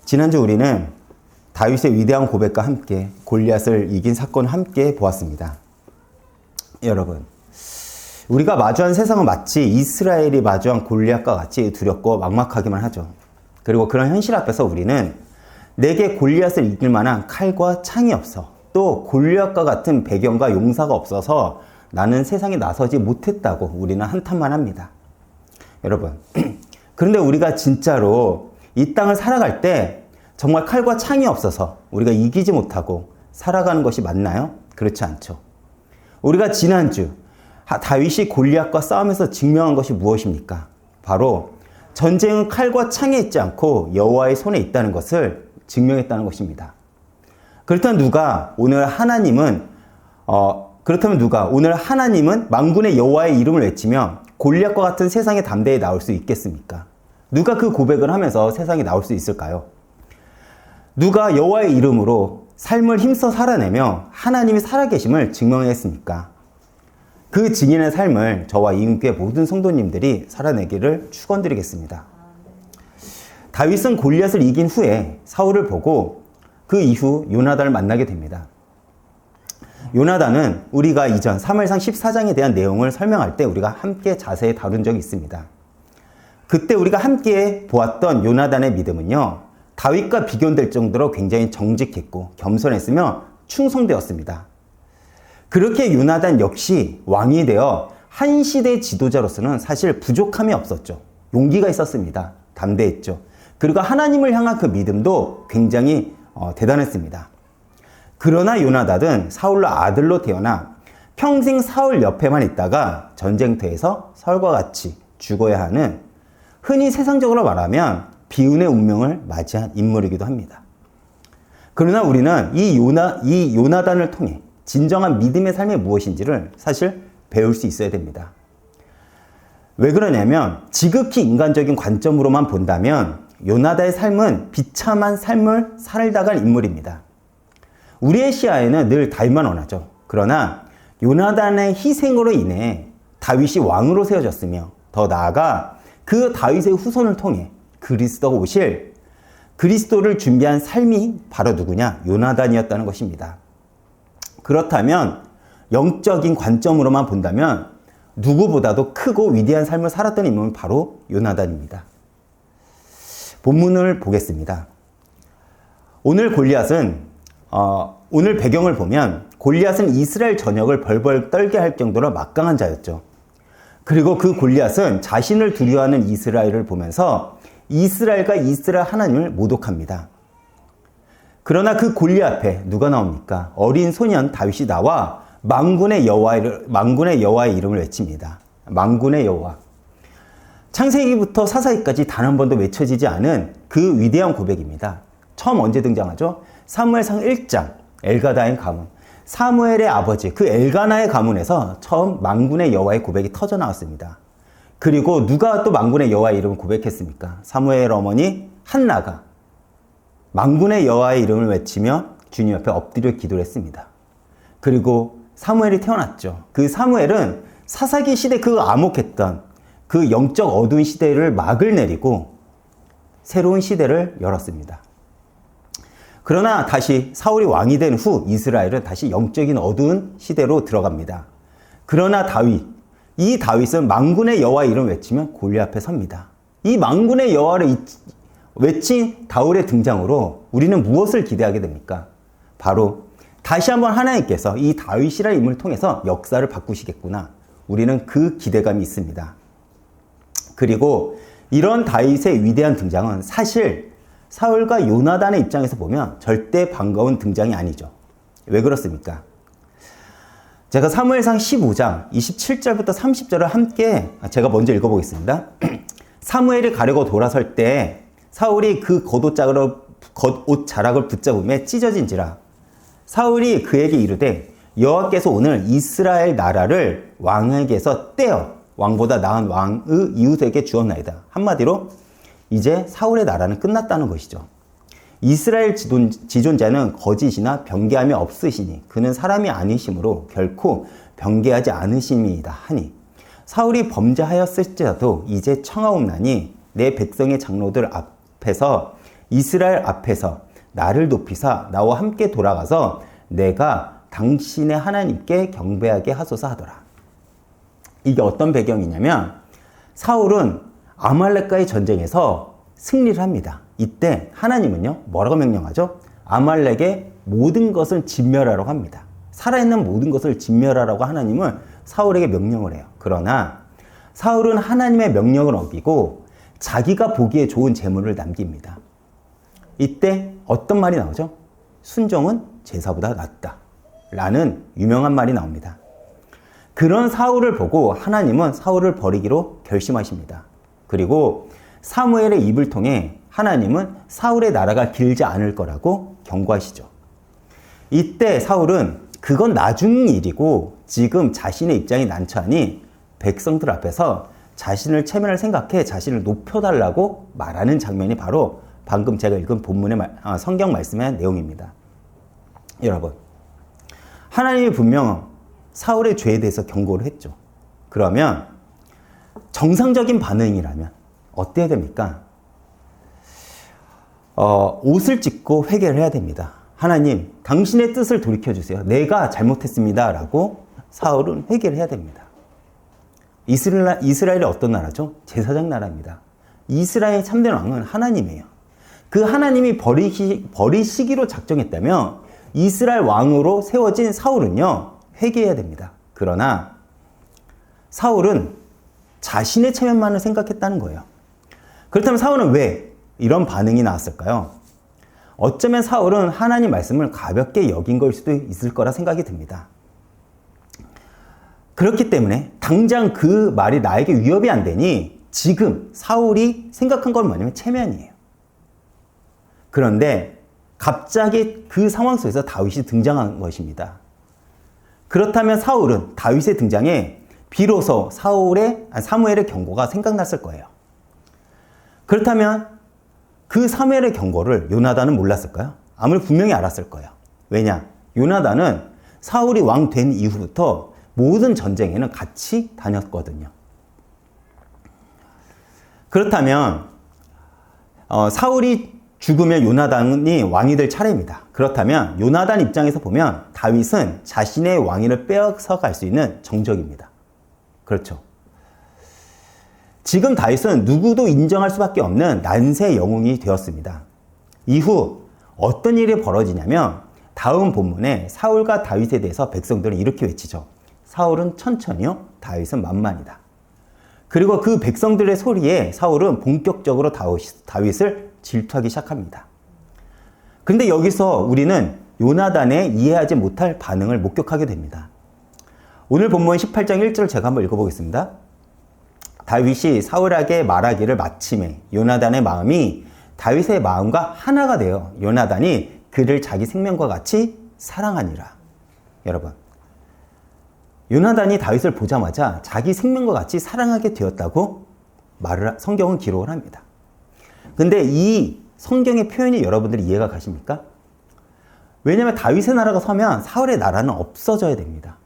지난주 우리는 다윗의 위대한 고백과 함께 골리앗을 이긴 사건을 함께 보았습니다. 여러분, 우리가 마주한 세상은 마치 이스라엘이 마주한 골리앗과 같이 두렵고 막막하기만 하죠. 그리고 그런 현실 앞에서 우리는 내게 골리앗을 이길 만한 칼과 창이 없어, 또 골리앗과 같은 배경과 용사가 없어서 나는 세상에 나서지 못했다고 우리는 한탄만 합니다. 여러분, 그런데 우리가 진짜로 이 땅을 살아갈 때 정말 칼과 창이 없어서 우리가 이기지 못하고 살아가는 것이 맞나요? 그렇지 않죠. 우리가 지난주 다윗이 골리앗과 싸우면서 증명한 것이 무엇입니까? 바로 전쟁은 칼과 창에 있지 않고 여호와의 손에 있다는 것을 증명했다는 것입니다. 그렇다면 누가 오늘 하나님은 만군의 여호와의 이름을 외치며 골리앗과 같은 세상의 담대에 나올 수 있겠습니까? 누가 그 고백을 하면서 세상에 나올 수 있을까요? 누가 여호와의 이름으로 삶을 힘써 살아내며 하나님이 살아계심을 증명했습니까? 그 증인의 삶을 저와 이은교회 모든 성도님들이 살아내기를 축원드리겠습니다. 다윗은 골리앗을 이긴 후에 사울을 보고 그 이후 요나단을 만나게 됩니다. 요나단은 우리가 이전 사무엘상 14장에 대한 내용을 설명할 때 우리가 함께 자세히 다룬 적이 있습니다. 그때 우리가 함께 보았던 요나단의 믿음은요, 다윗과 비교될 정도로 굉장히 정직했고 겸손했으며 충성되었습니다. 그렇게 요나단 역시 왕이 되어 한 시대의 지도자로서는 사실 부족함이 없었죠. 용기가 있었습니다. 담대했죠. 그리고 하나님을 향한 그 믿음도 굉장히 대단했습니다. 그러나 요나단은 사울의 아들로 태어나 평생 사울 옆에만 있다가 전쟁터에서 사울과 같이 죽어야 하는, 흔히 세상적으로 말하면 비운의 운명을 맞이한 인물이기도 합니다. 그러나 우리는 이 요나단을 통해 진정한 믿음의 삶이 무엇인지를 사실 배울 수 있어야 됩니다. 왜 그러냐면 지극히 인간적인 관점으로만 본다면 요나단의 삶은 비참한 삶을 살다간 인물입니다. 우리의 시야에는 늘 다윗만 원하죠. 그러나 요나단의 희생으로 인해 다윗이 왕으로 세워졌으며 더 나아가 그 다윗의 후손을 통해 그리스도가 오실 그리스도를 준비한 삶이 바로 누구냐? 요나단이었다는 것입니다. 그렇다면 영적인 관점으로만 본다면 누구보다도 크고 위대한 삶을 살았던 인물은 바로 요나단입니다. 본문을 보겠습니다. 오늘 배경을 보면 골리앗은 이스라엘 전역을 벌벌 떨게 할 정도로 막강한 자였죠. 그리고 그 골리앗은 자신을 두려워하는 이스라엘을 보면서 이스라엘과 이스라엘 하나님을 모독합니다. 그러나 그 골리앗 앞에 누가 나옵니까? 어린 소년 다윗이 나와 만군의 여호와의 이름을 외칩니다. 만군의 여호와. 창세기부터 사사기까지 단 한 번도 외쳐지지 않은 그 위대한 고백입니다. 처음 언제 등장하죠? 사무엘상 1장 엘가다의 가문. 사무엘의 아버지 그 엘가나의 가문에서 처음 만군의 여호와의 고백이 터져 나왔습니다. 그리고 누가 또 만군의 여호와의 이름을 고백했습니까? 사무엘 어머니 한나가 만군의 여호와의 이름을 외치며 주님 옆에 엎드려 기도를 했습니다. 그리고 사무엘이 태어났죠. 그 사무엘은 사사기 시대 그 암흑했던 그 영적 어두운 시대를 막을 내리고 새로운 시대를 열었습니다. 그러나 다시 사울이 왕이 된 후 이스라엘은 다시 영적인 어두운 시대로 들어갑니다. 그러나 이 다윗은 만군의 여호와의 이름을 외치면 골리앗 앞에 섭니다. 이 만군의 여호와를 외친 다윗의 등장으로 우리는 무엇을 기대하게 됩니까? 바로 다시 한번 하나님께서 이 다윗이라는 인물을 통해서 역사를 바꾸시겠구나. 우리는 그 기대감이 있습니다. 그리고 이런 다윗의 위대한 등장은 사실 사울과 요나단의 입장에서 보면 절대 반가운 등장이 아니죠. 왜 그렇습니까? 제가 사무엘상 15장 27절부터 30절을 함께 제가 먼저 읽어보겠습니다. 사무엘이 가려고 돌아설 때 사울이 그 겉옷 자락을 붙잡음에 찢어진지라. 사울이 그에게 이르되 여호와께서 오늘 이스라엘 나라를 왕에게서 떼어 왕보다 나은 왕의 이웃에게 주었나이다. 한마디로 이제 사울의 나라는 끝났다는 것이죠. 이스라엘 지존자는 거짓이나 변개함이 없으시니 그는 사람이 아니심으로 결코 변개하지 않으심이다 하니 사울이 범죄하였을지라도 이제 청하옵나니 내 백성의 장로들 앞에서 이스라엘 앞에서 나를 높이사 나와 함께 돌아가서 내가 당신의 하나님께 경배하게 하소서 하더라. 이게 어떤 배경이냐면 사울은 아말렉과의 전쟁에서 승리를 합니다. 이때 하나님은요, 뭐라고 명령하죠? 아말렉의 모든 것을 진멸하라고 합니다. 살아있는 모든 것을 진멸하라고 하나님은 사울에게 명령을 해요. 그러나 사울은 하나님의 명령을 어기고 자기가 보기에 좋은 재물을 남깁니다. 이때 어떤 말이 나오죠? 순종은 제사보다 낫다 라는 유명한 말이 나옵니다. 그런 사울을 보고 하나님은 사울을 버리기로 결심하십니다. 그리고 사무엘의 입을 통해 하나님은 사울의 나라가 길지 않을 거라고 경고하시죠. 이때 사울은 그건 나중 일이고 지금 자신의 입장이 난처하니 백성들 앞에서 자신을 체면을 생각해 자신을 높여달라고 말하는 장면이 바로 방금 제가 읽은 본문의 성경 말씀의 내용입니다. 여러분, 하나님이 분명 사울의 죄에 대해서 경고를 했죠. 그러면 정상적인 반응이라면 어때야 됩니까? 옷을 찢고 회개를 해야 됩니다. 하나님, 당신의 뜻을 돌이켜주세요. 내가 잘못했습니다. 라고 사울은 회개를 해야 됩니다. 이스라엘이 어떤 나라죠? 제사장 나라입니다. 이스라엘의 참된 왕은 하나님이에요. 그 하나님이 버리시기로 작정했다면 이스라엘 왕으로 세워진 사울은요, 회개해야 됩니다. 그러나 사울은 자신의 체면만을 생각했다는 거예요. 그렇다면 사울은 왜 이런 반응이 나왔을까요? 어쩌면 사울은 하나님 말씀을 가볍게 여긴 걸 수도 있을 거라 생각이 듭니다. 그렇기 때문에 당장 그 말이 나에게 위협이 안 되니 지금 사울이 생각한 건 뭐냐면 체면이에요. 그런데 갑자기 그 상황 속에서 다윗이 등장한 것입니다. 그렇다면 사울은 다윗의 등장에 비로소 사무엘의 경고가 생각났을 거예요. 그렇다면 그 사무엘의 경고를 요나단은 몰랐을까요? 아무리 분명히 알았을 거예요. 왜냐? 요나단은 사울이 왕 된 이후부터 모든 전쟁에는 같이 다녔거든요. 그렇다면 사울이 죽으면 요나단이 왕이 될 차례입니다. 그렇다면 요나단 입장에서 보면 다윗은 자신의 왕위를 빼앗아갈 수 있는 정적입니다. 그렇죠. 지금 다윗은 누구도 인정할 수밖에 없는 난세 영웅이 되었습니다. 이후 어떤 일이 벌어지냐면 다음 본문에 사울과 다윗에 대해서 백성들은 이렇게 외치죠. 사울은 천천히요, 다윗은 만만이다. 그리고 그 백성들의 소리에 사울은 본격적으로 다윗을 질투하기 시작합니다. 그런데 여기서 우리는 요나단의 이해하지 못할 반응을 목격하게 됩니다. 오늘 본문 18장 1절을 제가 한번 읽어보겠습니다. 다윗이 사울에게 말하기를 마침에 요나단의 마음이 다윗의 마음과 하나가 되어 요나단이 그를 자기 생명과 같이 사랑하니라. 여러분, 요나단이 다윗을 보자마자 자기 생명과 같이 사랑하게 되었다고 성경은 기록을 합니다. 근데 이 성경의 표현이 여러분들이 이해가 가십니까? 왜냐하면 다윗의 나라가 서면 사울의 나라는 없어져야 됩니다.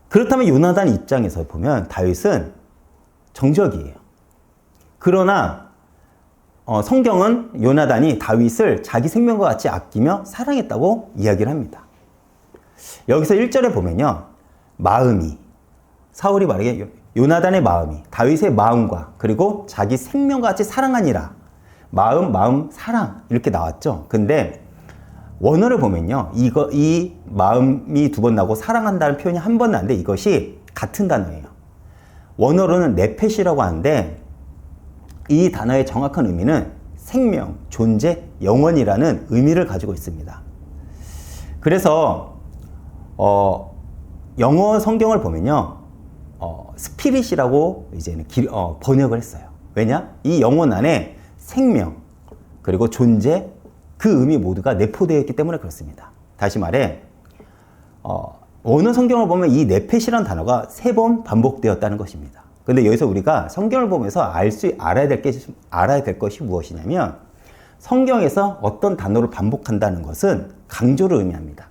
그렇다면 요나단 입장에서 보면 다윗은 정적이에요. 그러나 성경은 요나단이 다윗을 자기 생명과 같이 아끼며 사랑했다고 이야기를 합니다. 여기서 1절에 보면요, 마음이, 사울이 말하기에 요나단의 마음이 다윗의 마음과 그리고 자기 생명과 같이 사랑하니라. 마음, 사랑 이렇게 나왔죠. 근데 원어를 보면요, 이 마음이 두 번 나오고 사랑한다는 표현이 한 번 나는데 이것이 같은 단어예요. 원어로는 네펫이라고 하는데 이 단어의 정확한 의미는 생명, 존재, 영원이라는 의미를 가지고 있습니다. 그래서 영어 성경을 보면요, 스피릿이라고 이제는 번역을 했어요. 왜냐? 이 영혼 안에 생명, 그리고 존재, 그 의미 모두가 내포되어 있기 때문에 그렇습니다. 다시 말해, 원어 성경을 보면 이 네펫이라는 단어가 3번 반복되었다는 것입니다. 근데 여기서 우리가 성경을 보면서 알아야 될 것이 무엇이냐면, 성경에서 어떤 단어를 반복한다는 것은 강조를 의미합니다.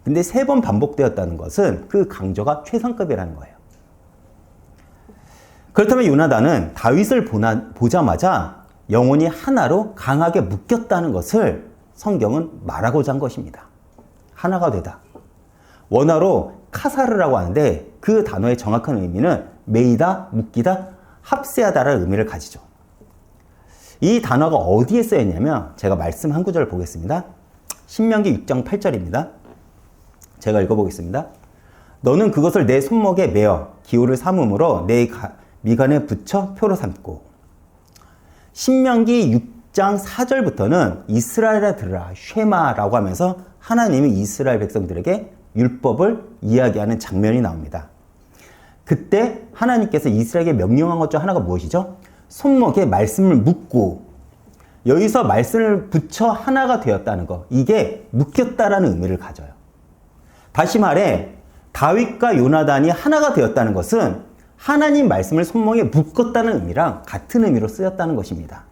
근데 3번 반복되었다는 것은 그 강조가 최상급이라는 거예요. 그렇다면 요나단은 다윗을 보자마자 영혼이 하나로 강하게 묶였다는 것을 성경은 말하고자 한 것입니다. 하나가 되다. 원어로 카사르라고 하는데 그 단어의 정확한 의미는 매이다, 묶이다, 합세하다라는 의미를 가지죠. 이 단어가 어디에 쓰였냐면 제가 말씀 한 구절을 보겠습니다. 신명기 6장 8절입니다. 제가 읽어보겠습니다. 너는 그것을 내 손목에 매어 기호를 삼음으로 내 미간에 붙여 표로 삼고. 신명기 6장 4절부터는 이스라엘아 들으라 쉐마라고 하면서 하나님이 이스라엘 백성들에게 율법을 이야기하는 장면이 나옵니다. 그때 하나님께서 이스라엘에게 명령한 것 중 하나가 무엇이죠? 손목에 말씀을 묶고, 여기서 말씀을 붙여 하나가 되었다는 것, 이게 묶였다라는 의미를 가져요. 다시 말해 다윗과 요나단이 하나가 되었다는 것은 하나님 말씀을 손목에 묶었다는 의미랑 같은 의미로 쓰였다는 것입니다.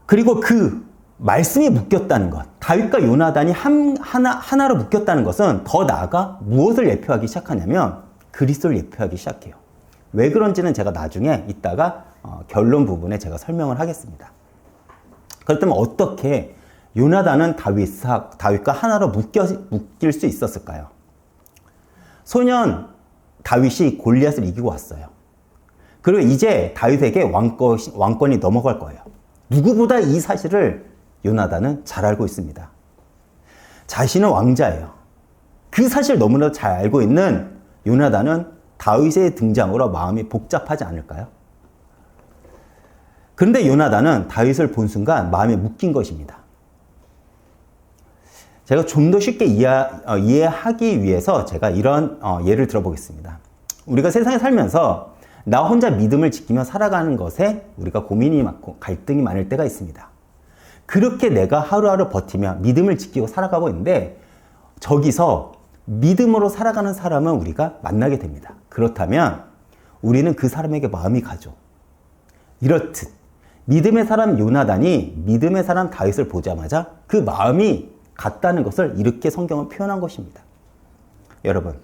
그리고 그 말씀이 묶였다는 것, 다윗과 요나단이 하나로 묶였다는 것은 더 나아가 무엇을 예표하기 시작하냐면 그리스도를 예표하기 시작해요. 왜 그런지는 제가 나중에 이따가 결론 부분에 제가 설명을 하겠습니다. 그렇다면 어떻게 요나단은 다윗과 하나로 묶일 수 있었을까요? 소년 다윗이 골리앗을 이기고 왔어요. 그리고 이제 다윗에게 왕권이 넘어갈 거예요. 누구보다 이 사실을 요나단은 잘 알고 있습니다. 자신은 왕자예요. 그 사실을 너무나도 잘 알고 있는 요나단은 다윗의 등장으로 마음이 복잡하지 않을까요? 그런데 요나단은 다윗을 본 순간 마음에 묶인 것입니다. 제가 좀 더 쉽게 이해하기 위해서 제가 이런 예를 들어보겠습니다. 우리가 세상에 살면서 나 혼자 믿음을 지키며 살아가는 것에 우리가 고민이 많고 갈등이 많을 때가 있습니다. 그렇게 내가 하루하루 버티며 믿음을 지키고 살아가고 있는데 저기서 믿음으로 살아가는 사람은 우리가 만나게 됩니다. 그렇다면 우리는 그 사람에게 마음이 가죠. 이렇듯 믿음의 사람 요나단이 믿음의 사람 다윗을 보자마자 그 마음이 같다는 것을 이렇게 성경은 표현한 것입니다. 여러분,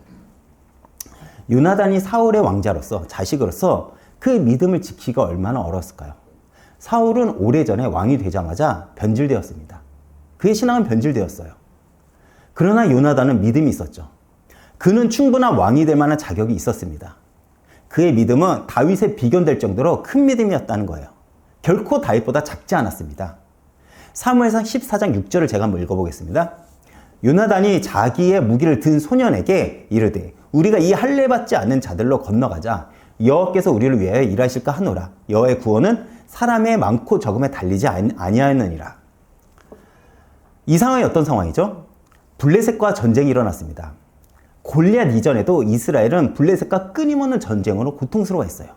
요나단이 사울의 왕자로서 자식으로서 그 믿음을 지키기가 얼마나 어려웠을까요? 사울은 오래전에 왕이 되자마자 변질되었습니다. 그의 신앙은 변질되었어요. 그러나 요나단은 믿음이 있었죠. 그는 충분한 왕이 될 만한 자격이 있었습니다. 그의 믿음은 다윗에 비견될 정도로 큰 믿음이었다는 거예요. 결코 다윗보다 작지 않았습니다. 사무엘상 14장 6절을 제가 한번 읽어보겠습니다. 요나단이 자기의 무기를 든 소년에게 이르되 우리가 이 할례 받지 않는 자들로 건너가자. 여호와께서 우리를 위하여 일하실까 하노라. 여호와의 구원은 사람의 많고 적음에 달리지 아니하였느니라. 이 상황이 어떤 상황이죠? 블레셋과 전쟁이 일어났습니다. 골리앗 이전에도 이스라엘은 블레셋과 끊임없는 전쟁으로 고통스러워했어요.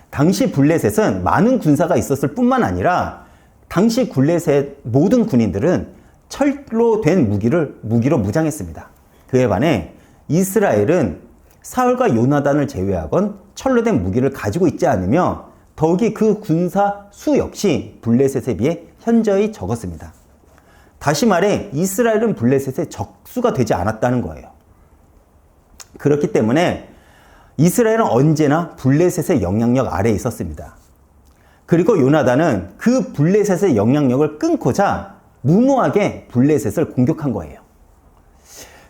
당시 블레셋은 많은 군사가 있었을 뿐만 아니라 당시 블레셋 모든 군인들은 철로 된 무기로 무장했습니다. 그에 반해 이스라엘은 사울과 요나단을 제외하곤 철로 된 무기를 가지고 있지 않으며 더욱이 그 군사 수 역시 블레셋에 비해 현저히 적었습니다. 다시 말해 이스라엘은 블레셋의 적수가 되지 않았다는 거예요. 그렇기 때문에 이스라엘은 언제나 블레셋의 영향력 아래에 있었습니다. 그리고 요나단은 그 블레셋의 영향력을 끊고자 무모하게 블레셋을 공격한 거예요.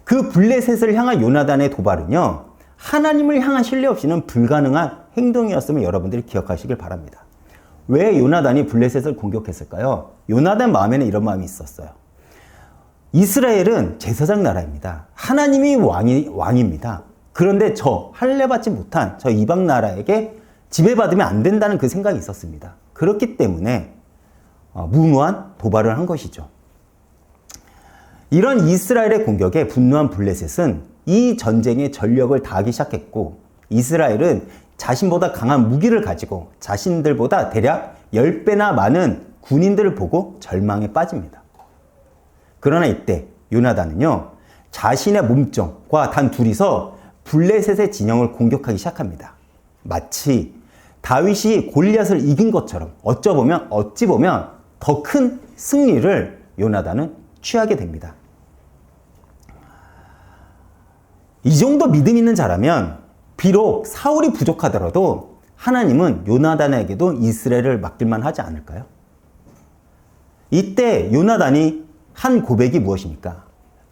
그 블레셋을 향한 요나단의 도발은요, 하나님을 향한 신뢰 없이는 불가능한 행동이었음을 여러분들이 기억하시길 바랍니다. 왜 요나단이 블레셋을 공격했을까요? 요나단 마음에는 이런 마음이 있었어요. 이스라엘은 제사장 나라입니다. 하나님이 왕입니다. 그런데 할례받지 못한 저 이방 나라에게 지배받으면 안 된다는 그 생각이 있었습니다. 그렇기 때문에 무모한 도발을 한 것이죠. 이런 이스라엘의 공격에 분노한 블레셋은 이 전쟁에 전력을 다하기 시작했고 이스라엘은 자신보다 강한 무기를 가지고 자신들보다 대략 10배나 많은 군인들을 보고 절망에 빠집니다. 그러나 이때 요나단은요, 자신의 몸종과 단 둘이서 블레셋의 진영을 공격하기 시작합니다. 마치 다윗이 골리앗을 이긴 것처럼 어찌 보면 더 큰 승리를 요나단은 취하게 됩니다. 이 정도 믿음 있는 자라면 비록 사울이 부족하더라도 하나님은 요나단에게도 이스라엘을 맡길만 하지 않을까요? 이때 요나단이 한 고백이 무엇입니까?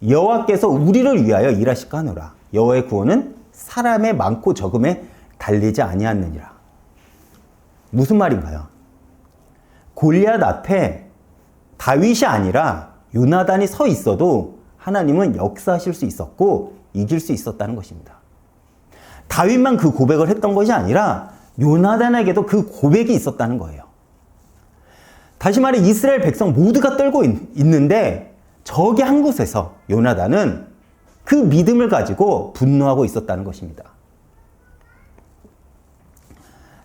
여호와께서 우리를 위하여 일하실까 하노라. 여호와의 구원은 사람의 많고 적음에 달리지 아니하느니라. 무슨 말인가요? 골리앗 앞에 다윗이 아니라 요나단이 서 있어도 하나님은 역사하실 수 있었고 이길 수 있었다는 것입니다. 다윗만 그 고백을 했던 것이 아니라 요나단에게도 그 고백이 있었다는 거예요. 다시 말해 이스라엘 백성 모두가 떨고 있는데 저기 한 곳에서 요나단은 그 믿음을 가지고 분노하고 있었다는 것입니다.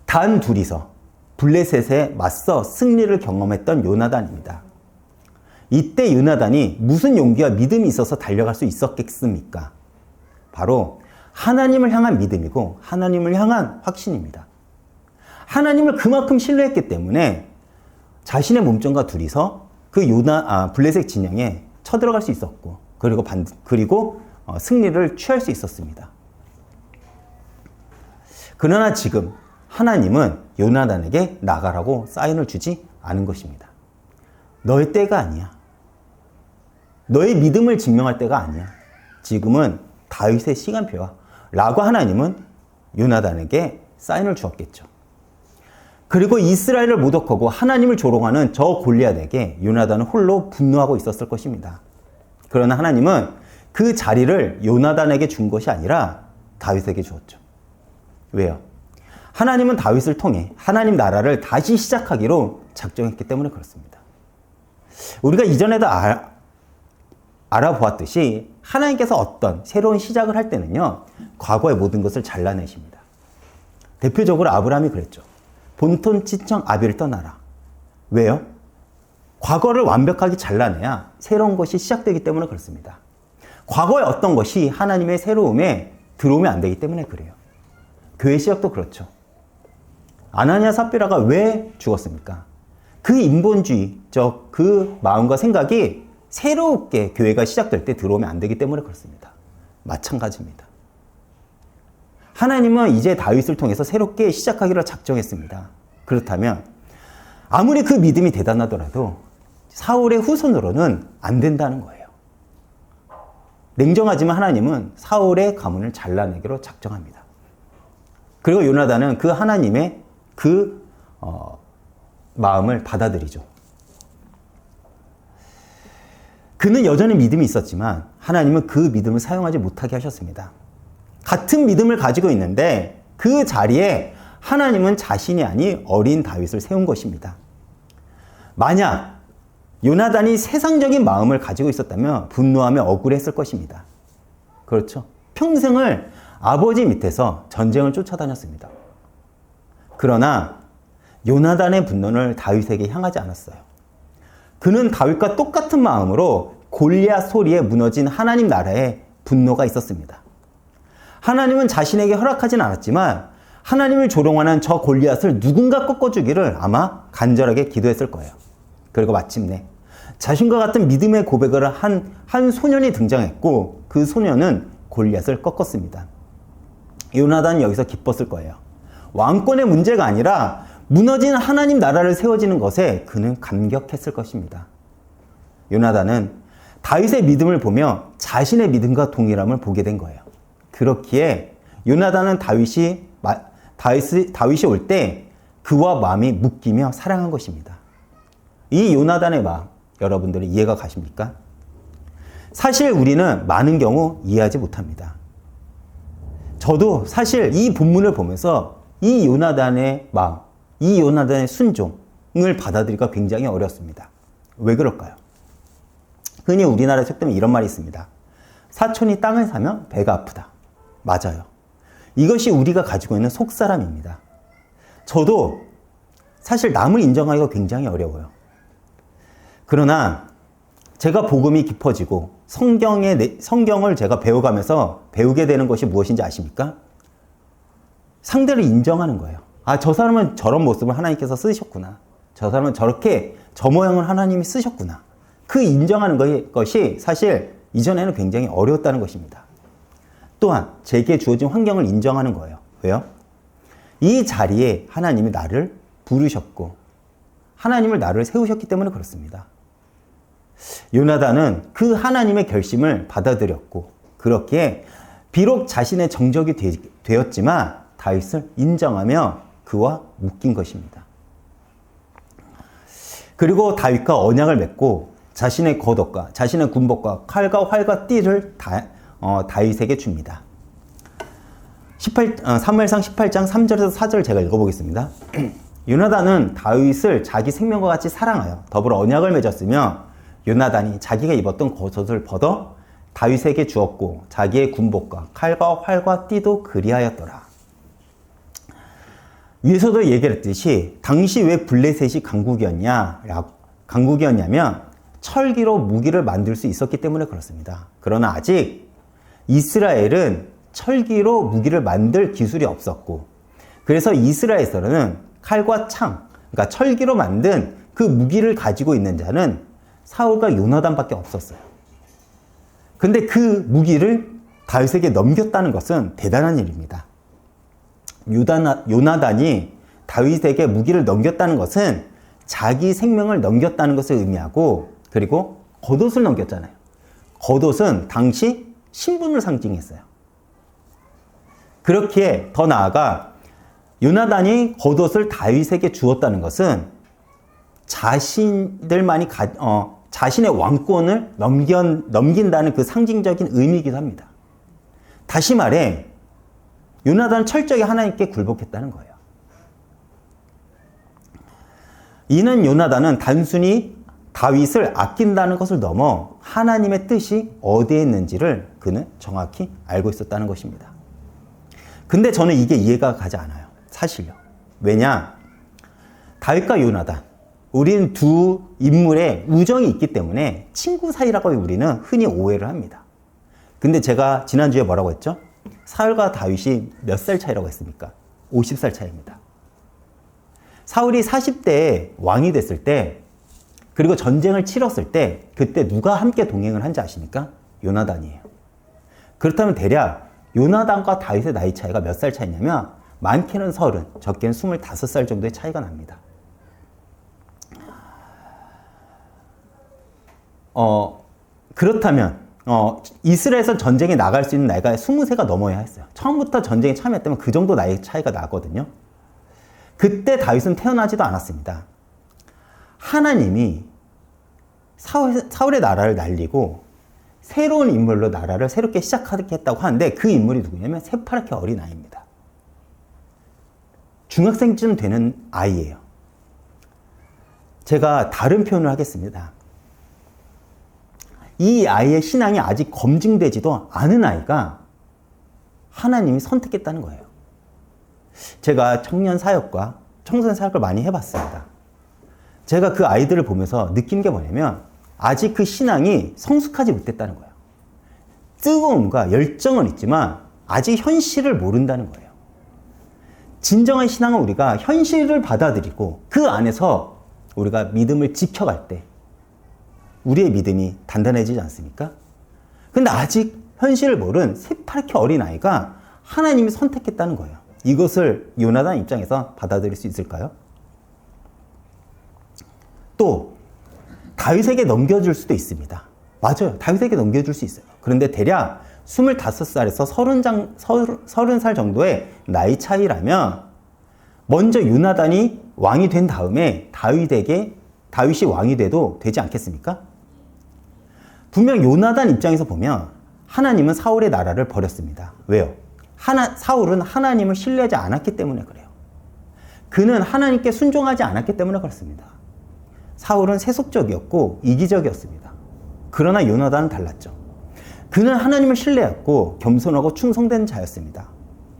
단 둘이서 블레셋에 맞서 승리를 경험했던 요나단입니다. 이때 요나단이 무슨 용기와 믿음이 있어서 달려갈 수 있었겠습니까? 바로 하나님을 향한 믿음이고 하나님을 향한 확신입니다. 하나님을 그만큼 신뢰했기 때문에 자신의 몸종과 둘이서 그 블레셋 진영에 쳐들어갈 수 있었고 그리고 승리를 취할 수 있었습니다. 그러나 지금 하나님은 요나단에게 나가라고 사인을 주지 않은 것입니다. 너의 때가 아니야. 너의 믿음을 증명할 때가 아니야. 지금은 다윗의 시간표야. 라고 하나님은 요나단에게 사인을 주었겠죠. 그리고 이스라엘을 모독하고 하나님을 조롱하는 저 골리앗에게 요나단은 홀로 분노하고 있었을 것입니다. 그러나 하나님은 그 자리를 요나단에게 준 것이 아니라 다윗에게 주었죠. 왜요? 하나님은 다윗을 통해 하나님 나라를 다시 시작하기로 작정했기 때문에 그렇습니다. 우리가 이전에도 알아보았듯이 하나님께서 어떤 새로운 시작을 할 때는요, 과거의 모든 것을 잘라내십니다. 대표적으로 아브라함이 그랬죠. 본토 친척 아비를 떠나라. 왜요? 과거를 완벽하게 잘라내야 새로운 것이 시작되기 때문에 그렇습니다. 과거의 어떤 것이 하나님의 새로움에 들어오면 안 되기 때문에 그래요. 교회 시작도 그렇죠. 아나니아 삽비라가 왜 죽었습니까? 그 인본주의적 그 마음과 생각이 새롭게 교회가 시작될 때 들어오면 안 되기 때문에 그렇습니다. 마찬가지입니다. 하나님은 이제 다윗을 통해서 새롭게 시작하기로 작정했습니다. 그렇다면 아무리 그 믿음이 대단하더라도 사울의 후손으로는 안 된다는 거예요. 냉정하지만 하나님은 사울의 가문을 잘라내기로 작정합니다. 그리고 요나단은 그 하나님의 그 마음을 받아들이죠. 그는 여전히 믿음이 있었지만 하나님은 그 믿음을 사용하지 못하게 하셨습니다. 같은 믿음을 가지고 있는데 그 자리에 하나님은 자신이 아닌 어린 다윗을 세운 것입니다. 만약 요나단이 세상적인 마음을 가지고 있었다면 분노하며 억울했을 것입니다. 그렇죠? 평생을 아버지 밑에서 전쟁을 쫓아다녔습니다. 그러나 요나단의 분노는 다윗에게 향하지 않았어요. 그는 다윗과 똑같은 마음으로 골리앗 소리에 무너진 하나님 나라에 분노가 있었습니다. 하나님은 자신에게 허락하진 않았지만 하나님을 조롱하는 저 골리앗을 누군가 꺾어주기를 아마 간절하게 기도했을 거예요. 그리고 마침내 자신과 같은 믿음의 고백을 한 소년이 등장했고 그 소년은 골리앗을 꺾었습니다. 요나단은 여기서 기뻤을 거예요. 왕권의 문제가 아니라 무너진 하나님 나라를 세워지는 것에 그는 감격했을 것입니다. 요나단은 다윗의 믿음을 보며 자신의 믿음과 동일함을 보게 된 거예요. 그렇기에 요나단은 다윗이 올 때 그와 마음이 묶이며 사랑한 것입니다. 이 요나단의 마음, 여러분들은 이해가 가십니까? 사실 우리는 많은 경우 이해하지 못합니다. 저도 사실 이 본문을 보면서 이 요나단의 마음, 이 요나단의 순종을 받아들이기가 굉장히 어렵습니다. 왜 그럴까요? 흔히 우리나라 속담에 이런 말이 있습니다. 사촌이 땅을 사면 배가 아프다. 맞아요. 이것이 우리가 가지고 있는 속사람입니다. 저도 사실 남을 인정하기가 굉장히 어려워요. 그러나 제가 복음이 깊어지고 성경을 제가 배워가면서 배우게 되는 것이 무엇인지 아십니까? 상대를 인정하는 거예요. 아, 저 사람은 저런 모습을 하나님께서 쓰셨구나. 저 사람은 저 모양을 하나님이 쓰셨구나. 그 인정하는 것이 사실 이전에는 굉장히 어려웠다는 것입니다. 또한 제게 주어진 환경을 인정하는 거예요. 왜요? 이 자리에 하나님이 나를 부르셨고 하나님을 나를 세우셨기 때문에 그렇습니다. 요나단은 그 하나님의 결심을 받아들였고 그렇기에 비록 자신의 정적이 되었지만 다윗을 인정하며 그와 묶인 것입니다. 그리고 다윗과 언약을 맺고 자신의 겉옷과 자신의 군복과 칼과 활과 띠를 다윗에게 줍니다. 사무엘상 18장 3절에서 4절 제가 읽어보겠습니다. 요나단은 다윗을 자기 생명과 같이 사랑하여 더불어 언약을 맺었으며 요나단이 자기가 입었던 겉옷을 벗어 다윗에게 주었고 자기의 군복과 칼과 활과 띠도 그리하였더라. 위에서도 얘기했듯이 당시 왜 블레셋이 강국이었냐면 철기로 무기를 만들 수 있었기 때문에 그렇습니다. 그러나 아직 이스라엘은 철기로 무기를 만들 기술이 없었고 그래서 이스라엘에서는 칼과 창, 그러니까 철기로 만든 그 무기를 가지고 있는 자는 사울과 요나단밖에 없었어요. 근데 그 무기를 다윗에게 넘겼다는 것은 대단한 일입니다. 요나단이 다윗에게 무기를 넘겼다는 것은 자기 생명을 넘겼다는 것을 의미하고 그리고 겉옷을 넘겼잖아요. 겉옷은 당시 신분을 상징했어요. 그렇기에 더 나아가 요나단이 겉옷을 다윗에게 주었다는 것은 자신의 왕권을 넘긴다는 그 상징적인 의미이기도 합니다. 다시 말해 요나단은 철저히 하나님께 굴복했다는 거예요. 이는 요나단은 단순히 다윗을 아낀다는 것을 넘어 하나님의 뜻이 어디에 있는지를 그는 정확히 알고 있었다는 것입니다. 근데 저는 이게 이해가 가지 않아요. 사실요. 왜냐? 다윗과 요나단, 우리는 두 인물의 우정이 있기 때문에 친구 사이라고 우리는 흔히 오해를 합니다. 근데 제가 지난주에 뭐라고 했죠? 사울과 다윗이 몇 살 차이라고 했습니까? 50살 차이입니다. 사울이 40대에 왕이 됐을 때 그리고 전쟁을 치렀을 때 그때 누가 함께 동행을 한지 아십니까? 요나단이에요. 그렇다면 대략 요나단과 다윗의 나이 차이가 몇 살 차이냐면 많게는 30, 적게는 25살 정도의 차이가 납니다. 그렇다면 이스라엘에서 전쟁에 나갈 수 있는 나이가 20세가 넘어야 했어요. 처음부터 전쟁에 참여했다면 그 정도 나이 차이가 나거든요. 그때 다윗은 태어나지도 않았습니다. 하나님이 사울의 나라를 날리고 새로운 인물로 나라를 새롭게 시작하겠다고 하는데 그 인물이 누구냐면 새파랗게 어린 아이입니다. 중학생쯤 되는 아이예요. 제가 다른 표현을 하겠습니다. 이 아이의 신앙이 아직 검증되지도 않은 아이가 하나님이 선택했다는 거예요. 제가 청년 사역과 청소년 사역을 많이 해봤습니다. 제가 그 아이들을 보면서 느낀 게 뭐냐면 아직 그 신앙이 성숙하지 못했다는 거예요. 뜨거움과 열정은 있지만 아직 현실을 모른다는 거예요. 진정한 신앙은 우리가 현실을 받아들이고 그 안에서 우리가 믿음을 지켜갈 때 우리의 믿음이 단단해지지 않습니까? 근데 아직 현실을 모른 새파랗게 어린 아이가 하나님이 선택했다는 거예요. 이것을 요나단 입장에서 받아들일 수 있을까요? 또 다윗에게 넘겨줄 수도 있습니다. 맞아요. 다윗에게 넘겨줄 수 있어요. 그런데 대략 25살에서 30살 정도의 나이 차이라면 먼저 요나단이 왕이 된 다음에 다윗이 왕이 돼도 되지 않겠습니까? 분명 요나단 입장에서 보면 하나님은 사울의 나라를 버렸습니다. 왜요? 사울은 하나님을 신뢰하지 않았기 때문에 그래요. 그는 하나님께 순종하지 않았기 때문에 그렇습니다. 사울은 세속적이었고 이기적이었습니다. 그러나 요나단은 달랐죠. 그는 하나님을 신뢰했고 겸손하고 충성된 자였습니다.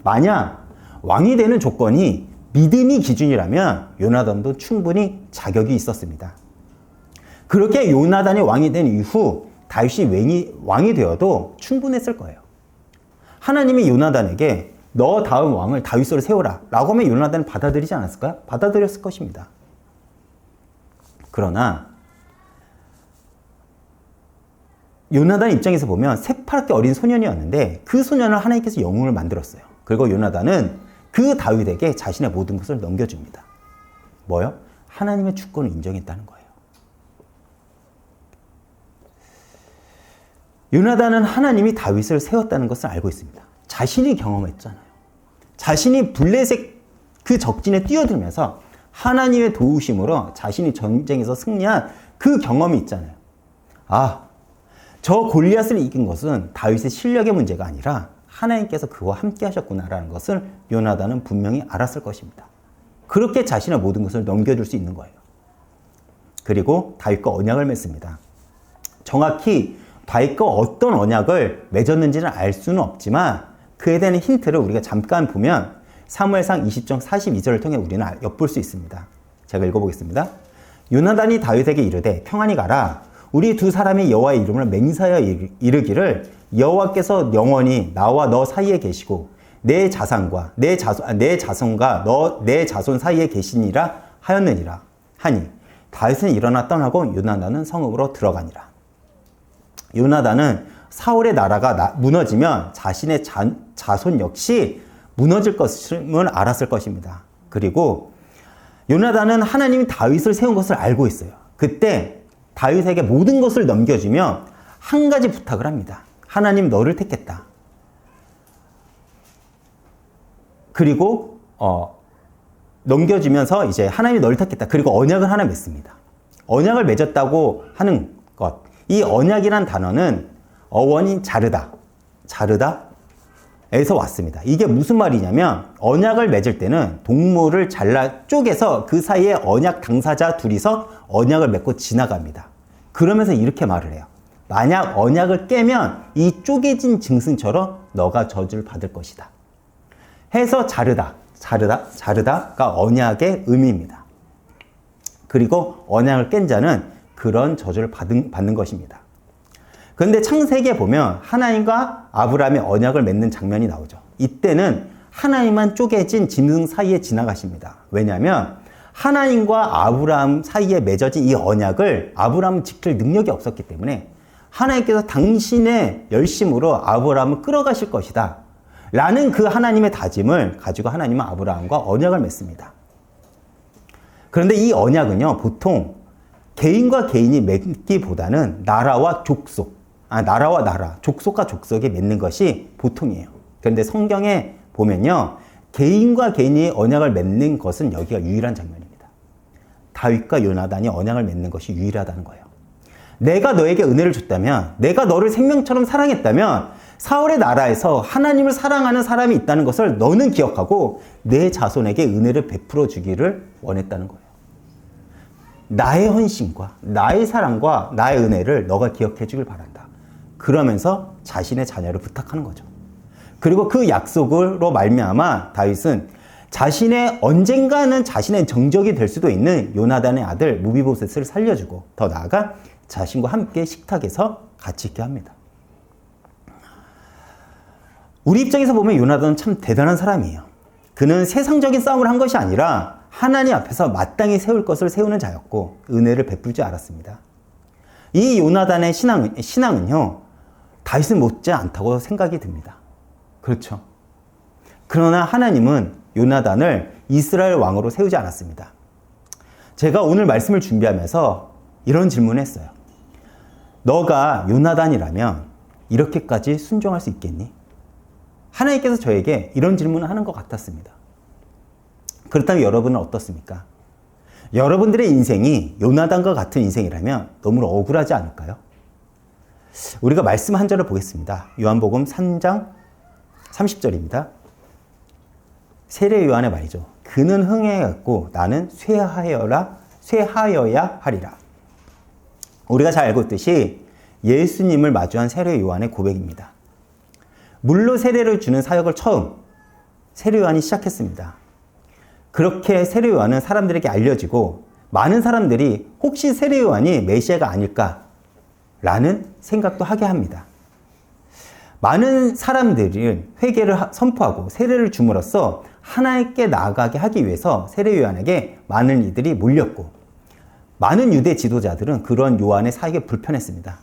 만약 왕이 되는 조건이 믿음이 기준이라면 요나단도 충분히 자격이 있었습니다. 그렇게 요나단이 왕이 된 이후 다윗이 왕이 되어도 충분했을 거예요. 하나님이 요나단에게 너 다음 왕을 다윗으로 세우라 라고 하면 요나단은 받아들이지 않았을까요? 받아들였을 것입니다. 그러나 요나단 입장에서 보면 새파랗게 어린 소년이었는데 그 소년을 하나님께서 영웅을 만들었어요. 그리고 요나단은 그 그 다윗에게 자신의 모든 것을 넘겨줍니다. 뭐요? 하나님의 주권을 인정했다는 거예요. 요나단은 하나님이 다윗을 세웠다는 것을 알고 있습니다. 자신이 경험했잖아요. 자신이 블레셋 그 적진에 뛰어들면서 하나님의 도우심으로 자신이 전쟁에서 승리한 그 경험이 있잖아요. 아, 저 골리앗을 이긴 것은 다윗의 실력의 문제가 아니라 하나님께서 그와 함께 하셨구나라는 것을 요나단은 분명히 알았을 것입니다. 그렇게 자신의 모든 것을 넘겨줄 수 있는 거예요. 그리고 다윗과 언약을 맺습니다. 정확히 다윗과 어떤 언약을 맺었는지는 알 수는 없지만 그에 대한 힌트를 우리가 잠깐 보면 사무엘상 20장 42절을 통해 우리는 엿볼 수 있습니다. 제가 읽어보겠습니다. 요나단이 다윗에게 이르되 평안히 가라. 우리 두 사람이 여호와의 이름을 맹세하여 이르기를 여호와께서 영원히 나와 너 사이에 계시고 내 자손과 내 자손 사이에 계시니라 하였느니라 하니 다윗은 일어나 떠나고 요나단은 성읍으로 들어가니라. 요나단은 사울의 나라가 무너지면 자신의 자손 역시 무너질 것임을 알았을 것입니다. 그리고 요나단은 하나님이 다윗을 세운 것을 알고 있어요. 그때 다윗에게 모든 것을 넘겨주며 한 가지 부탁을 합니다. 하나님 너를 택했다. 그리고 넘겨주면서 이제 하나님이 너를 택했다. 그리고 언약을 하나 맺습니다. 언약을 맺었다고 하는 것. 이 언약이란 단어는 어원인 자르다에서 왔습니다. 이게 무슨 말이냐면 언약을 맺을 때는 동물을 잘라 쪼개서 그 사이에 언약 당사자 둘이서 언약을 맺고 지나갑니다. 그러면서 이렇게 말을 해요. 만약 언약을 깨면 이 쪼개진 짐승처럼 너가 저주를 받을 것이다. 해서 자르다가 언약의 의미입니다. 그리고 언약을 깬 자는 그런 저주를 받는 것입니다. 그런데 창세기에 보면 하나님과 아브라함의 언약을 맺는 장면이 나오죠. 이때는 하나님만 쪼개진 짐승 사이에 지나가십니다. 왜냐하면 하나님과 아브라함 사이에 맺어진 이 언약을 아브라함은 지킬 능력이 없었기 때문에 하나님께서 당신의 열심으로 아브라함을 끌어가실 것이다 라는 그 하나님의 다짐을 가지고 하나님은 아브라함과 언약을 맺습니다. 그런데 이 언약은요, 보통 개인과 개인이 맺기보다는 나라와 나라, 족속과 족속이 맺는 것이 보통이에요. 그런데 성경에 보면요, 개인과 개인이 언약을 맺는 것은 여기가 유일한 장면입니다. 다윗과 요나단이 언약을 맺는 것이 유일하다는 거예요. 내가 너에게 은혜를 줬다면, 내가 너를 생명처럼 사랑했다면 사울의 나라에서 하나님을 사랑하는 사람이 있다는 것을 너는 기억하고 내 자손에게 은혜를 베풀어 주기를 원했다는 거예요. 나의 헌신과 나의 사랑과 나의 은혜를 너가 기억해 주길 바란다. 그러면서 자신의 자녀를 부탁하는 거죠. 그리고 그 약속으로 말미암아 다윗은 언젠가는 자신의 정적이 될 수도 있는 요나단의 아들 무비보셋을 살려주고 더 나아가 자신과 함께 식탁에서 같이 있게 합니다. 우리 입장에서 보면 요나단은 참 대단한 사람이에요. 그는 세상적인 싸움을 한 것이 아니라 하나님 앞에서 마땅히 세울 것을 세우는 자였고 은혜를 베풀지 않았습니다. 이 요나단의 신앙은요, 다윗은 못지 않다고 생각이 듭니다. 그렇죠. 그러나 하나님은 요나단을 이스라엘 왕으로 세우지 않았습니다. 제가 오늘 말씀을 준비하면서 이런 질문을 했어요. 너가 요나단이라면 이렇게까지 순종할 수 있겠니? 하나님께서 저에게 이런 질문을 하는 것 같았습니다. 그렇다면 여러분은 어떻습니까? 여러분들의 인생이 요나단과 같은 인생이라면 너무 억울하지 않을까요? 우리가 말씀 한 절을 보겠습니다. 요한복음 3장 30절입니다. 세례 요한의 말이죠. 그는 흥해갖고 나는 쇠하여야 하리라. 우리가 잘 알고 있듯이 예수님을 마주한 세례 요한의 고백입니다. 물로 세례를 주는 사역을 처음 세례 요한이 시작했습니다. 그렇게 세례 요한은 사람들에게 알려지고 많은 사람들이 혹시 세례 요한이 메시아가 아닐까라는 생각도 하게 합니다. 많은 사람들이 회개를 선포하고 세례를 줌으로써 하나님께 나아가게 하기 위해서 세례 요한에게 많은 이들이 몰렸고 많은 유대 지도자들은 그런 요한의 사역에 불편했습니다.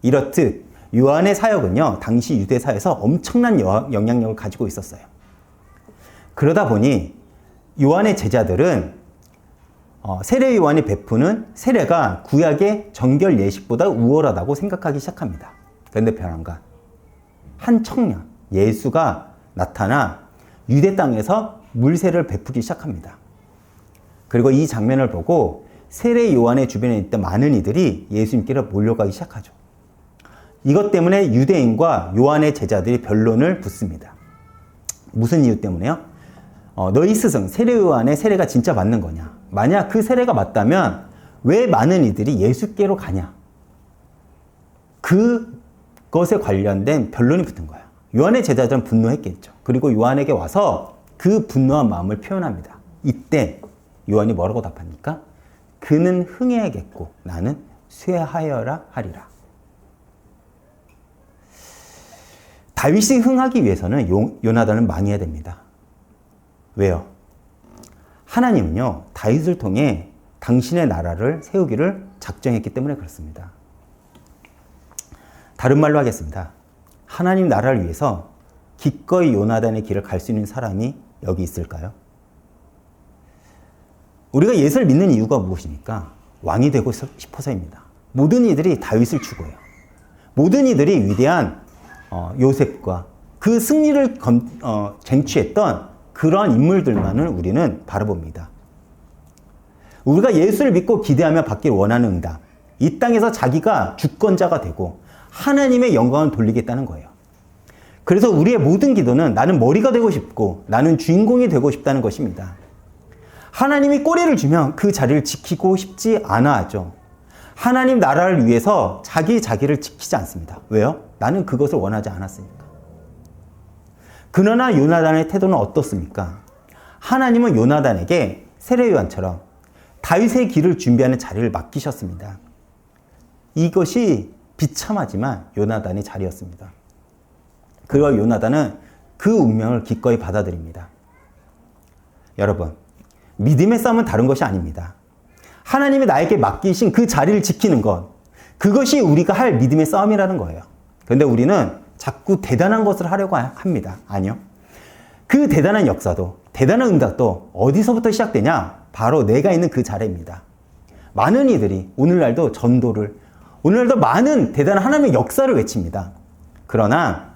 이렇듯 요한의 사역은요, 당시 유대 사회에서 엄청난 영향력을 가지고 있었어요. 그러다 보니 요한의 제자들은 세례 요한이 베푸는 세례가 구약의 정결 예식보다 우월하다고 생각하기 시작합니다. 그런데 변함과 한 청년 예수가 나타나 유대 땅에서 물세례를 베푸기 시작합니다. 그리고 이 장면을 보고 세례 요한의 주변에 있던 많은 이들이 예수님께로 몰려가기 시작하죠. 이것 때문에 유대인과 요한의 제자들이 변론을 붙습니다. 무슨 이유 때문에요? 너희 스승 세례 요한의 세례가 진짜 맞는 거냐? 만약 그 세례가 맞다면 왜 많은 이들이 예수께로 가냐? 그것에 관련된 변론이 붙은 거예요. 요한의 제자들은 분노했겠죠. 그리고 요한에게 와서 그 분노한 마음을 표현합니다. 이때 요한이 뭐라고 답합니까? 그는 흥해야겠고 나는 쇠하여라 하리라. 다윗이 흥하기 위해서는 요나단을 망해야 됩니다. 왜요? 하나님은요, 다윗을 통해 당신의 나라를 세우기를 작정했기 때문에 그렇습니다. 다른 말로 하겠습니다. 하나님 나라를 위해서 기꺼이 요나단의 길을 갈 수 있는 사람이 여기 있을까요? 우리가 예수를 믿는 이유가 무엇입니까? 왕이 되고 싶어서입니다. 모든 이들이 다윗을 추구해요. 모든 이들이 위대한 요셉과 그 승리를 쟁취했던 그러한 인물들만을 우리는 바라봅니다. 우리가 예수를 믿고 기대하며 받길 원하는 응답, 이 땅에서 자기가 주권자가 되고 하나님의 영광을 돌리겠다는 거예요. 그래서 우리의 모든 기도는 나는 머리가 되고 싶고 나는 주인공이 되고 싶다는 것입니다. 하나님이 꼬리를 주면 그 자리를 지키고 싶지 않아 하죠. 하나님 나라를 위해서 자기를 지키지 않습니다. 왜요? 나는 그것을 원하지 않았으니까. 그러나 요나단의 태도는 어떻습니까? 하나님은 요나단에게 세례 요한처럼 다윗의 길을 준비하는 자리를 맡기셨습니다. 이것이 비참하지만 요나단의 자리였습니다. 그리고 요나단은 그 운명을 기꺼이 받아들입니다. 여러분, 믿음의 싸움은 다른 것이 아닙니다. 하나님이 나에게 맡기신 그 자리를 지키는 것, 그것이 우리가 할 믿음의 싸움이라는 거예요. 그런데 우리는 자꾸 대단한 것을 하려고 합니다. 아니요. 그 대단한 역사도, 대단한 응답도 어디서부터 시작되냐? 바로 내가 있는 그 자리입니다. 많은 이들이 오늘날도 전도를, 오늘날도 많은 대단한 하나님의 역사를 외칩니다. 그러나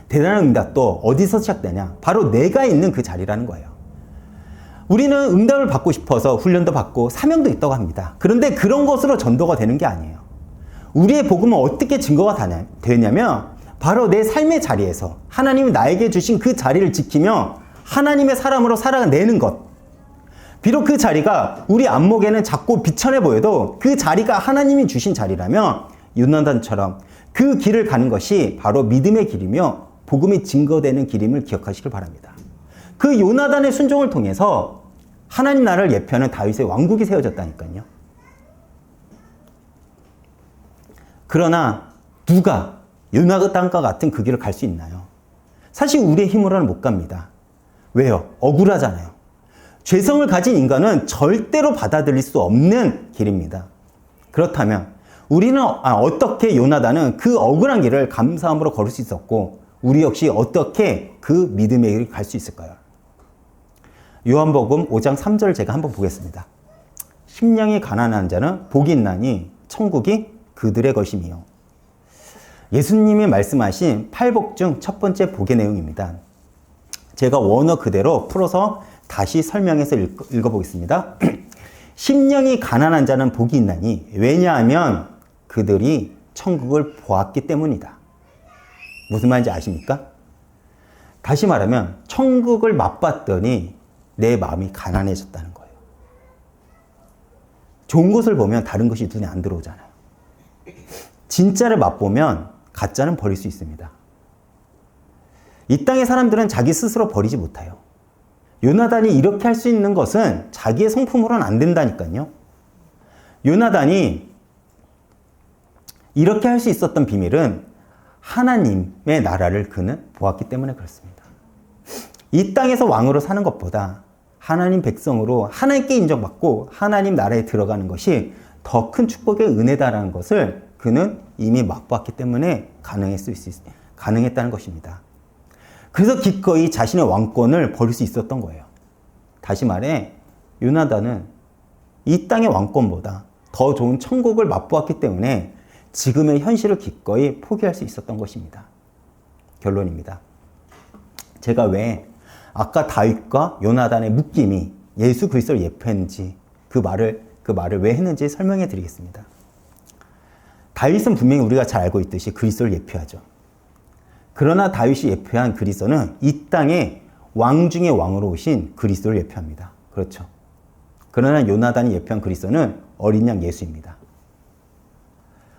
대단한 응답도 어디서 시작되냐? 바로 내가 있는 그 자리라는 거예요. 우리는 응답을 받고 싶어서 훈련도 받고 사명도 있다고 합니다. 그런데 그런 것으로 전도가 되는 게 아니에요. 우리의 복음은 어떻게 증거가 되냐면 바로 내 삶의 자리에서 하나님이 나에게 주신 그 자리를 지키며 하나님의 사람으로 살아내는 것. 비록 그 자리가 우리 안목에는 작고 비천해 보여도 그 자리가 하나님이 주신 자리라면 요나단처럼 그 길을 가는 것이 바로 믿음의 길이며 복음이 증거되는 길임을 기억하시길 바랍니다. 그 요나단의 순종을 통해서 하나님 나라를 예표하는 다윗의 왕국이 세워졌다니까요. 그러나 누가 요나단과 같은 그 길을 갈 수 있나요? 사실 우리의 힘으로는 못 갑니다. 왜요? 억울하잖아요. 죄성을 가진 인간은 절대로 받아들일 수 없는 길입니다. 그렇다면 우리는 어떻게 요나단은 그 억울한 길을 감사함으로 걸을 수 있었고 우리 역시 어떻게 그 믿음의 길을 갈 수 있을까요? 요한복음 5장 3절 제가 한번 보겠습니다. 심령이 가난한 자는 복이 있나니 천국이 그들의 것이며. 예수님이 말씀하신 팔복 중 첫 번째 복의 내용입니다. 제가 원어 그대로 풀어서 다시 설명해서 읽어보겠습니다. 심령이 가난한 자는 복이 있나니 왜냐하면 그들이 천국을 보았기 때문이다. 무슨 말인지 아십니까? 다시 말하면 천국을 맛봤더니 내 마음이 가난해졌다는 거예요. 좋은 것을 보면 다른 것이 눈에 안 들어오잖아요. 진짜를 맛보면 가짜는 버릴 수 있습니다. 이 땅의 사람들은 자기 스스로 버리지 못해요. 요나단이 이렇게 할 수 있는 것은 자기의 성품으로는 안 된다니까요. 요나단이 이렇게 할 수 있었던 비밀은 하나님의 나라를 그는 보았기 때문에 그렇습니다. 이 땅에서 왕으로 사는 것보다 하나님 백성으로 하나님께 인정받고 하나님 나라에 들어가는 것이 더 큰 축복의 은혜다라는 것을 그는 이미 맛보았기 때문에 가능했다는 것입니다. 그래서 기꺼이 자신의 왕권을 버릴 수 있었던 거예요. 다시 말해 요나단은 이 땅의 왕권보다 더 좋은 천국을 맛보았기 때문에 지금의 현실을 기꺼이 포기할 수 있었던 것입니다. 결론입니다. 제가 왜 아까 다윗과 요나단의 묶임이 예수 그리스도를 예표했는지 그 말을 왜 했는지 설명해 드리겠습니다. 다윗은 분명히 우리가 잘 알고 있듯이 그리스도를 예표하죠. 그러나 다윗이 예표한 그리스도는 이 땅에 왕 중의 왕으로 오신 그리스도를 예표합니다. 그렇죠. 그러나 요나단이 예표한 그리스도는 어린 양 예수입니다.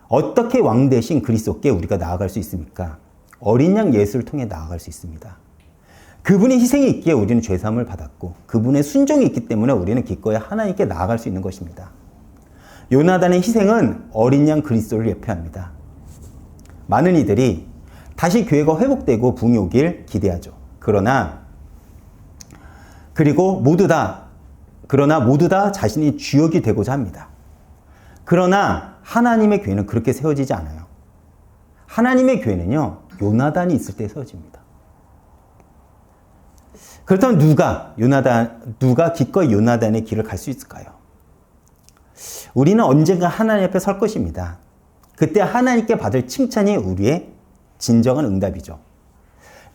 어떻게 왕 대신 그리스도께 우리가 나아갈 수 있습니까? 어린 양 예수를 통해 나아갈 수 있습니다. 그분의 희생이 있기에 우리는 죄사함을 받았고 그분의 순종이 있기 때문에 우리는 기꺼이 하나님께 나아갈 수 있는 것입니다. 요나단의 희생은 어린 양 그리스도를 예표합니다. 많은 이들이 다시 교회가 회복되고 부흥이 오길 기대하죠. 그러나 모두 다 자신이 주역이 되고자 합니다. 그러나 하나님의 교회는 그렇게 세워지지 않아요. 하나님의 교회는요, 요나단이 있을 때 세워집니다. 그렇다면 누가 기꺼이 요나단의 길을 갈 수 있을까요? 우리는 언젠가 하나님 앞에 설 것입니다. 그때 하나님께 받을 칭찬이 우리의 진정한 응답이죠.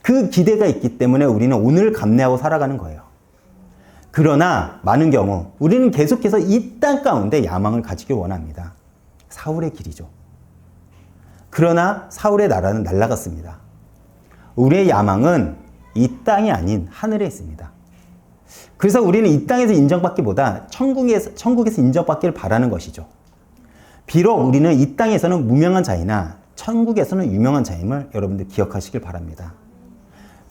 그 기대가 있기 때문에 우리는 오늘 감내하고 살아가는 거예요. 그러나 많은 경우 우리는 계속해서 이 땅 가운데 야망을 가지길 원합니다. 사울의 길이죠. 그러나 사울의 나라는 날아갔습니다. 우리의 야망은 이 땅이 아닌 하늘에 있습니다. 그래서 우리는 이 땅에서 인정받기보다 천국에서 인정받기를 바라는 것이죠. 비록 우리는 이 땅에서는 무명한 자이나 천국에서는 유명한 자임을 여러분들 기억하시길 바랍니다.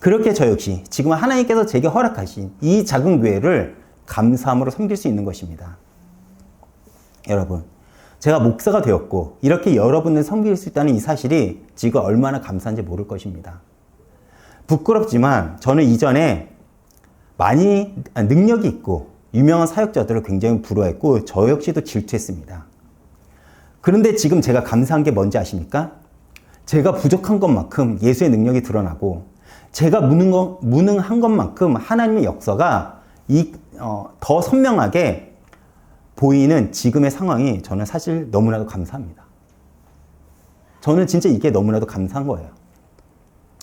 그렇게 저 역시 지금 하나님께서 제게 허락하신 이 작은 교회를 감사함으로 섬길 수 있는 것입니다. 여러분, 제가 목사가 되었고 이렇게 여러분을 섬길 수 있다는 이 사실이 지금 얼마나 감사한지 모를 것입니다. 부끄럽지만 저는 이전에 많이 능력이 있고 유명한 사역자들을 굉장히 부러워했고 저 역시도 질투했습니다. 그런데 지금 제가 감사한 게 뭔지 아십니까? 제가 부족한 것만큼 예수의 능력이 드러나고 제가 무능한 것만큼 하나님의 역사가 더 선명하게 보이는 지금의 상황이 저는 사실 너무나도 감사합니다. 저는 진짜 이게 너무나도 감사한 거예요.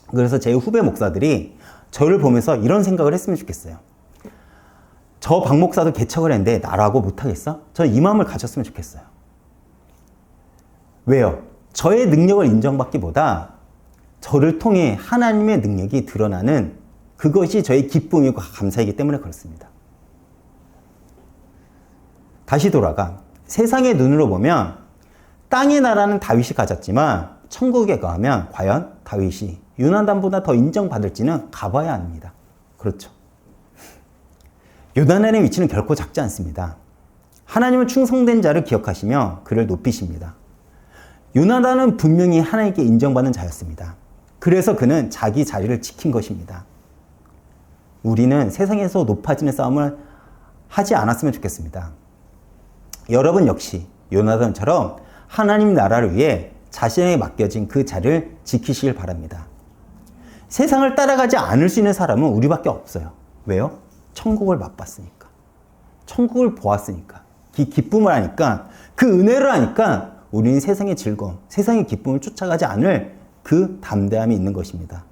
그래서 제 후배 목사들이 저를 보면서 이런 생각을 했으면 좋겠어요. 저 박 목사도 개척을 했는데 나라고 못하겠어? 저 이 마음을 가졌으면 좋겠어요. 왜요? 저의 능력을 인정받기보다 저를 통해 하나님의 능력이 드러나는 그것이 저의 기쁨이고 감사이기 때문에 그렇습니다. 다시 돌아가 세상의 눈으로 보면 땅의 나라는 다윗이 가졌지만 천국에 가면 과연 다윗이 요나단보다 더 인정받을지는 가봐야 합니다. 그렇죠. 요나단의 위치는 결코 작지 않습니다. 하나님은 충성된 자를 기억하시며 그를 높이십니다. 요나단은 분명히 하나님께 인정받는 자였습니다. 그래서 그는 자기 자리를 지킨 것입니다. 우리는 세상에서 높아지는 싸움을 하지 않았으면 좋겠습니다. 여러분 역시 요나단처럼 하나님 나라를 위해 자신에게 맡겨진 그 자리를 지키시길 바랍니다. 세상을 따라가지 않을 수 있는 사람은 우리밖에 없어요. 왜요? 천국을 맛봤으니까. 천국을 보았으니까. 기쁨을 하니까, 그 은혜를 하니까 우리는 세상의 즐거움, 세상의 기쁨을 쫓아가지 않을 그 담대함이 있는 것입니다.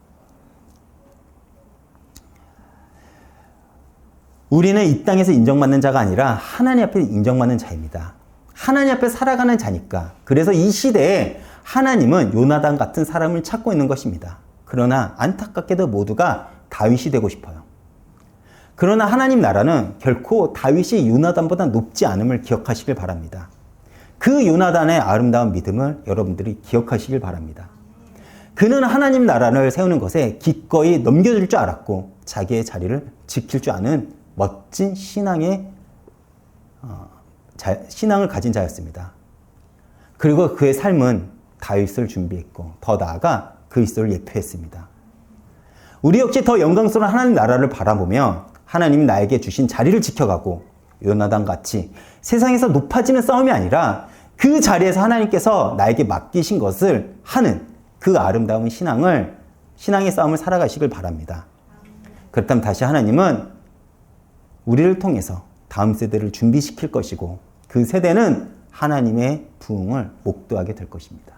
우리는 이 땅에서 인정받는 자가 아니라 하나님 앞에 인정받는 자입니다. 하나님 앞에 살아가는 자니까. 그래서 이 시대에 하나님은 요나단 같은 사람을 찾고 있는 것입니다. 그러나 안타깝게도 모두가 다윗이 되고 싶어요. 그러나 하나님 나라는 결코 다윗이 요나단보다 높지 않음을 기억하시길 바랍니다. 그 요나단의 아름다운 믿음을 여러분들이 기억하시길 바랍니다. 그는 하나님 나라를 세우는 것에 기꺼이 넘겨줄 줄 알았고 자기의 자리를 지킬 줄 아는 멋진 신앙을 가진 자였습니다. 그리고 그의 삶은 다윗을 준비했고 더 나아가 그리스도를 예표했습니다. 우리 역시 더 영광스러운 하나님 나라를 바라보며 하나님이 나에게 주신 자리를 지켜가고 요나단 같이 세상에서 높아지는 싸움이 아니라 그 자리에서 하나님께서 나에게 맡기신 것을 하는 그 아름다운 신앙을 신앙의 싸움을 살아가시길 바랍니다. 그렇다면 다시 하나님은 우리를 통해서 다음 세대를 준비시킬 것이고 그 세대는 하나님의 부흥을 목도하게 될 것입니다.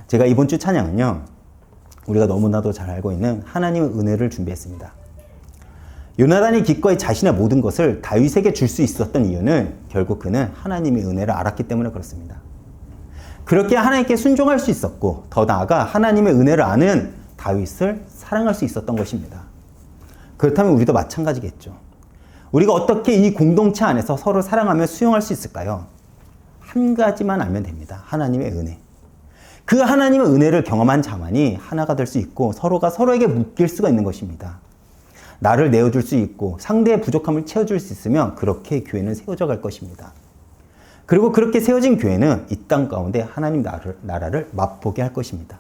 제가 이번 주 찬양은요, 우리가 너무나도 잘 알고 있는 하나님의 은혜를 준비했습니다. 요나단이 기꺼이 자신의 모든 것을 다윗에게 줄 수 있었던 이유는 결국 그는 하나님의 은혜를 알았기 때문에 그렇습니다. 그렇게 하나님께 순종할 수 있었고 더 나아가 하나님의 은혜를 아는 다윗을 사랑할 수 있었던 것입니다. 그렇다면 우리도 마찬가지겠죠. 우리가 어떻게 이 공동체 안에서 서로 사랑하며 수용할 수 있을까요? 한 가지만 알면 됩니다. 하나님의 은혜. 그 하나님의 은혜를 경험한 자만이 하나가 될 수 있고 서로가 서로에게 묶일 수가 있는 것입니다. 나를 내어줄 수 있고 상대의 부족함을 채워줄 수 있으면 그렇게 교회는 세워져 갈 것입니다. 그리고 그렇게 세워진 교회는 이 땅 가운데 하나님 나라를 맛보게 할 것입니다.